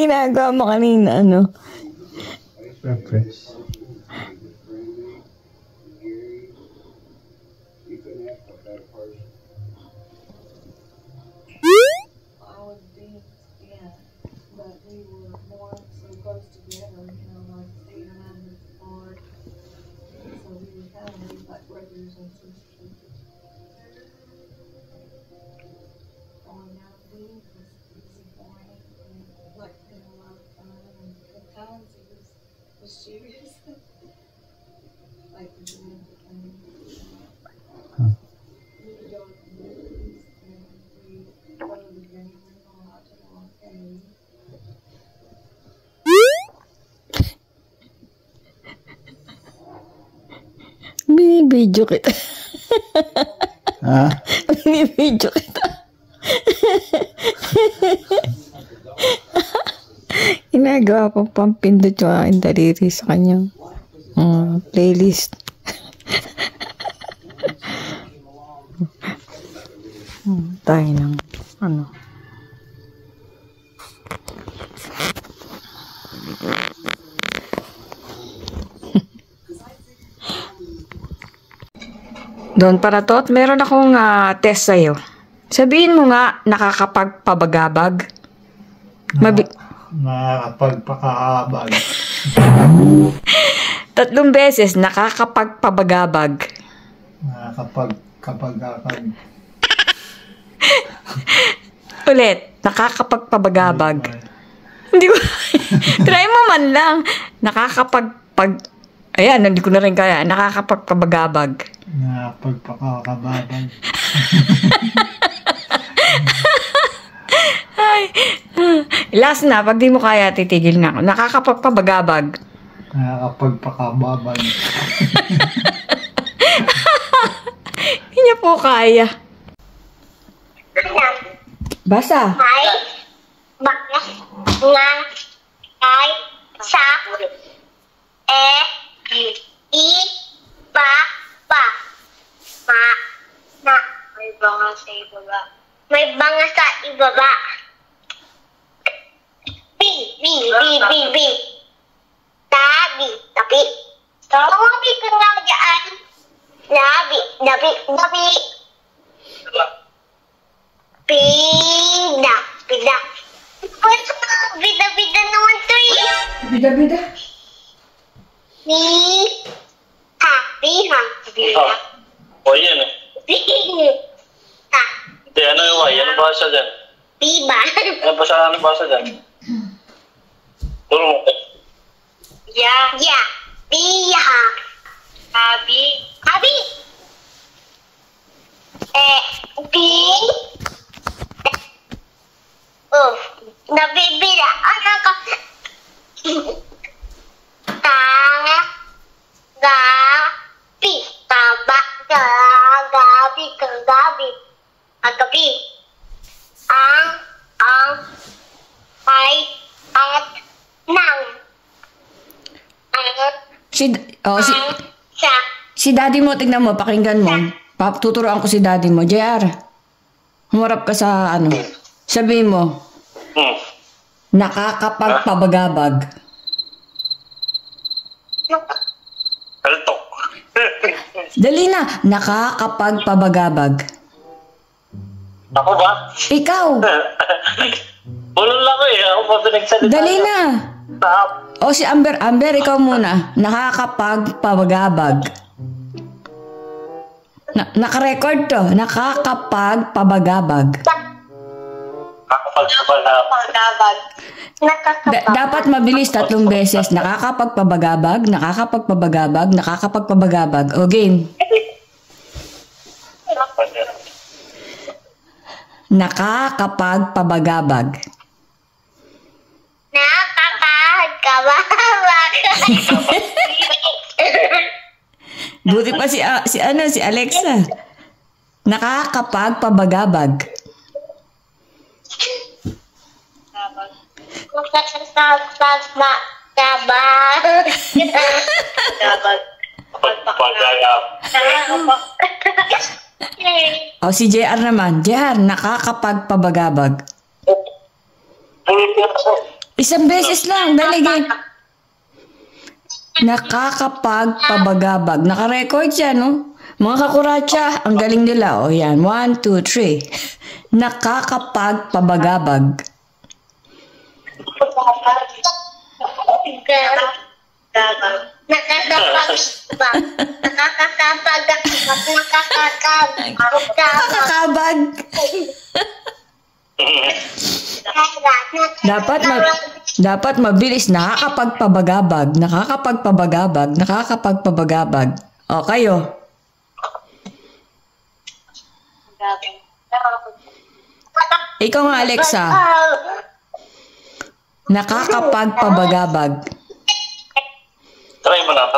ginagawa mo kanina, ano? Refresh. Binibidyo kita. Ha? Binibidyo kita. Ginagawa pang pampindot yung aking daliri sa kanyang playlist. Tayo ng ano. Doon para tot, meron akong test sa'yo. Sabihin mo nga, nakakapagpabagabag. Nakakapagpakahabag. 3 beses, nakakapagpabagabag. Nakakapagkapagakag. Ulit, nakakapagpabagabag. Hindi ko, try mo man lang. Ayan, hindi ko na rin kaya. Nakakapagpabagabag. Nakakapagpakakababag. Ay, last na, pag di mo kaya, titigil na ako. Nakakapagpabagabag. Nakakapagpakababag. Hindi niya po kaya. Basa. Ay, bakit nga ay sa i pa ma na may banga sa ibaba. May banga sa ibaba. B. Tabi. Tawabi ka nga dyan. Nabi. Bida. Pwede ka bida naman to eh. Bida. Bida. O yan eh. Hindi, ano yung Y? Ano basa dyan? Biba. Ano basa dyan? Turo mo. Ya. Biha. Abi. Nabibila. Ano ka? Gabi. Agabi. Ay, at, nang. Si daddy mo, tignan mo, pakinggan mo. Tuturuan ko si daddy mo. JR, humarap ka sa ano. Sabihin mo, nakakapagpabagabag. Kaltok. Dali na, nakakapagpabagabag. Ako ba? Ikaw. Bulol lang ko eh. Ako pa pinagsalita. Dali na. Tap. O si Amber, ikaw muna. Nakakapagpabagabag. Naka-record to. Nakakapagpabagabag. Nakakapagpabagabag. Dapat mabilis 3 beses. Nakakapagpabagabag. O game. Nakakapagpabagabag. Buti pa si Alexa. Nakakapagpabagabag. O si JR naman. JR, nakakapagpabagabag. Isang beses lang. Dali, game. Nakakapagpabagabag. Naka-record siya, no? Mga kakuratsa, ang galing nila. O yan, 1, 2, 3. Nakakapagpabagabag. Nakakabag. Dapat mabilis. Nakakapagpabagabag. Nakakapagpabagabag. Nakakapagpabagabag. O, kayo. Ikaw nga, Alexa. Nakakapagpabagabag. Try mo na.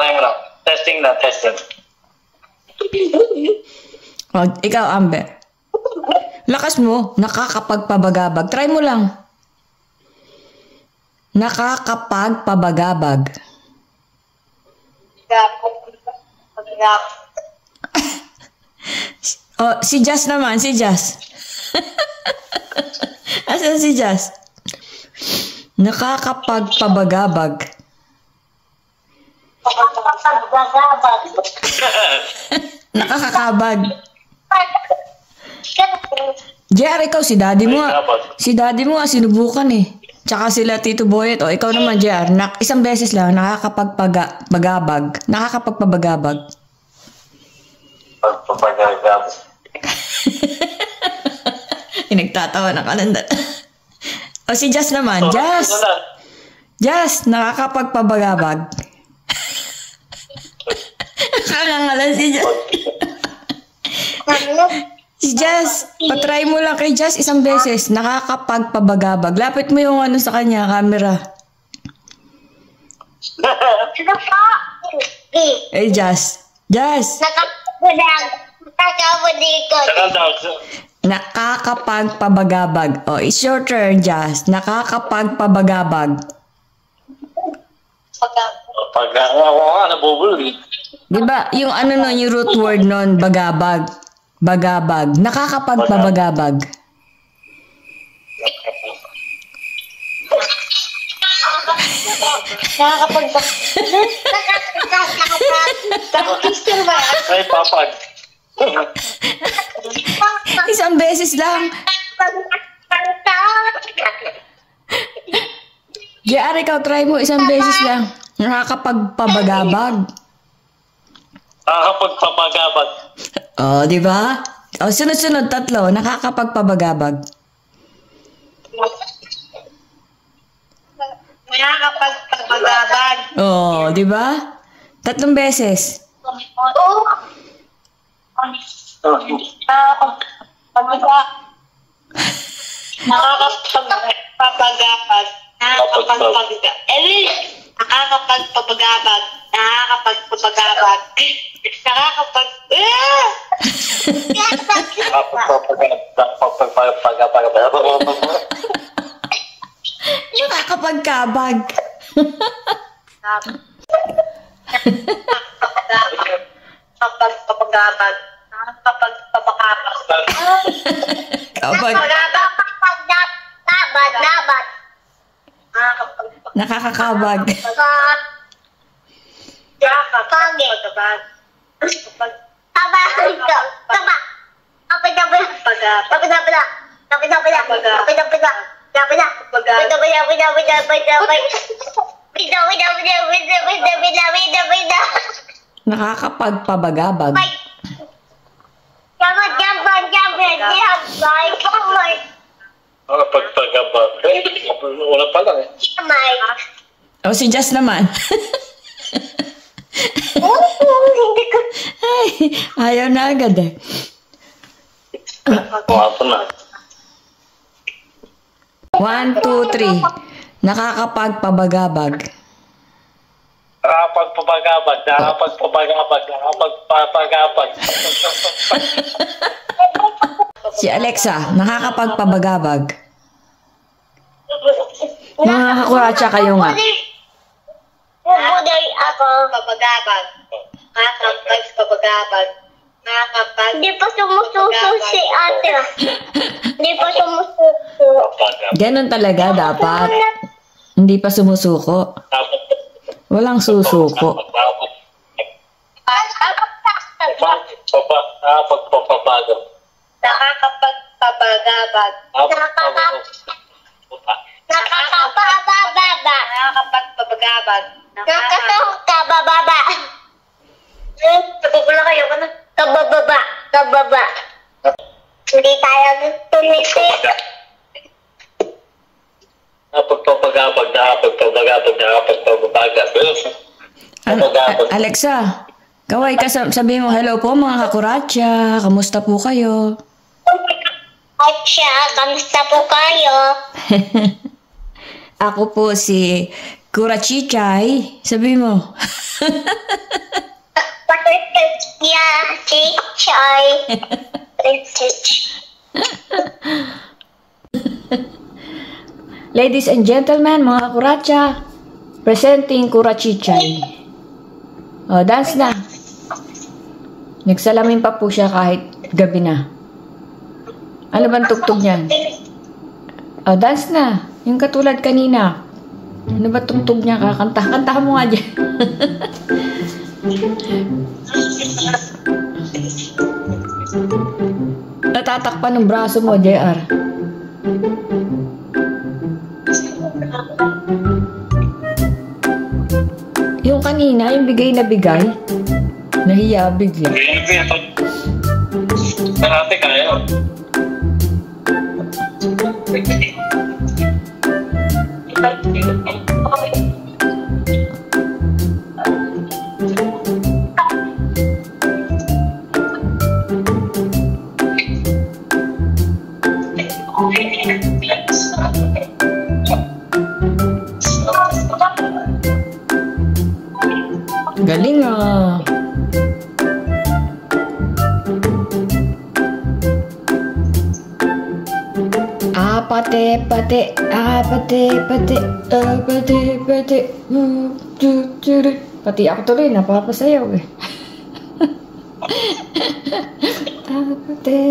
Testing na. O, ikaw, Amber. Lakas mo. Nakakapagpabagabag. Try mo lang. Nakakapagpabagabag. Oh, si Jazz naman, si Jazz. Asan si Jazz? Nakakapagpabagabag. Nakakakabag. JR, ikaw, si daddy mo nga. Si daddy mo nga, sinubukan eh. Tsaka sila Tito Boyet. O, ikaw naman, JR. Isang beses lang, nakakapagpabagabag. Nakakapagpabagabag. Pagpapagabag. Nagtatawa ng kalanda. O, si Jazz naman. Jazz! Jazz, nakakapagpabagabag. Nakangangalan si Jazz. Si Jazz, patry mo lang kay Jazz isang beses. Nakakapagpabagabag. Lapit mo yung ano sa kanya, camera. Eh, Jazz. Jazz. Nakakapagpabagabag. Oh, it's your turn, Jazz. Nakakapagpabagabag. Pag ako nga, nabubulol. Diba, yung ano nun, yung root word nun, bagabag. Bagabag. Nakakapagpabagabag. Ay, papag. Isang beses lang. JR, ikaw, try mo isang beses lang. Nakakapagpabagabag. Nakakapagpapagabag. Oh, di ba? Oh, sunod-sunod, tatlo. Nakakapagpabagabag. Nakakapagpabagabag. Oh, di ba? Tatlong beses. Nakakapagpabagabag. Nakakapagpabagabag. Nakakapagkabag. Nakakapagpabagabag. Kapag Dabat. nakakakabag. Nakakapagpabagabag. Nakakapagpagabag. Wala pa lang eh. O, si Jazz naman. Ay, ayaw na agad eh. Wapo na. 1, 2, 3. Nakakapagpabagabag. Nakakapagpapagabag. Si Alexa, nakakapagpabagabag. Mga kakuratsa kayo nga. Bubuday ako. Pabagabag. Nakakapagpabagabag. Hindi pa sumususo si ate. Hindi pa sumususo. Ganon talaga dapat. Hindi pa sumusuko. Walang susuko. Pagpapabago. Nakakapagpabagabag. Nakakapagpabagabag. Nakakapagpababa. Nabubula kayo ka na. Kabababa. Kababa. Hindi tayo tumitik. Pagpapagabag. Alexa, kaway ka sabihin mo, hello po mga kakuratsa, kamusta po kayo? At siya, kamusta po kayo? Ako po si Kurachichay. Sabi mo. Patricia, Chichay. Ladies and gentlemen, mga kuratsa, presenting Kurachichay. O, dance na. Nagsalamin pa po siya kahit gabi na. Ano bang tugtog niyan? O, dance na. Yung katulad kanina. Ano ba tugtog niya? Kanta mo nga dyan. Natatakpan ng braso mo, JR. Yung kanina, yung bigay na bigay, nahiya bigla. Karate kayo. Galing ah. Pate. Pati ako tuloy, napapasayaw eh. Pate.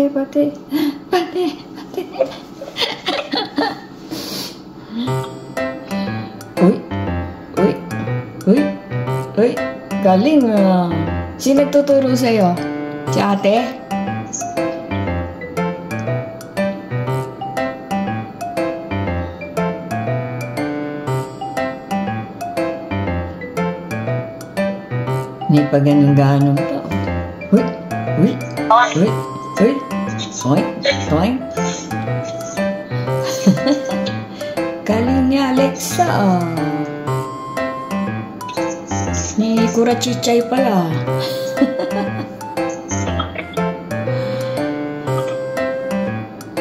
Uy. Galing ah. Sino nagtuturo sa'yo? Si ate? May pa ganun-ganon pa. Uy. Toing. Galing ni Alexa ah. Ni Kurachichay pala.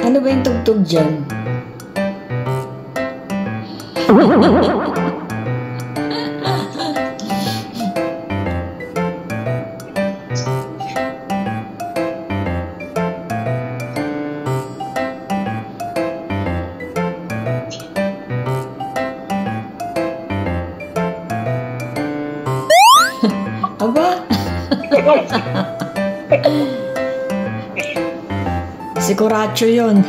Ano ba yung tugtog dyan? Aba? Si Kuracho yun.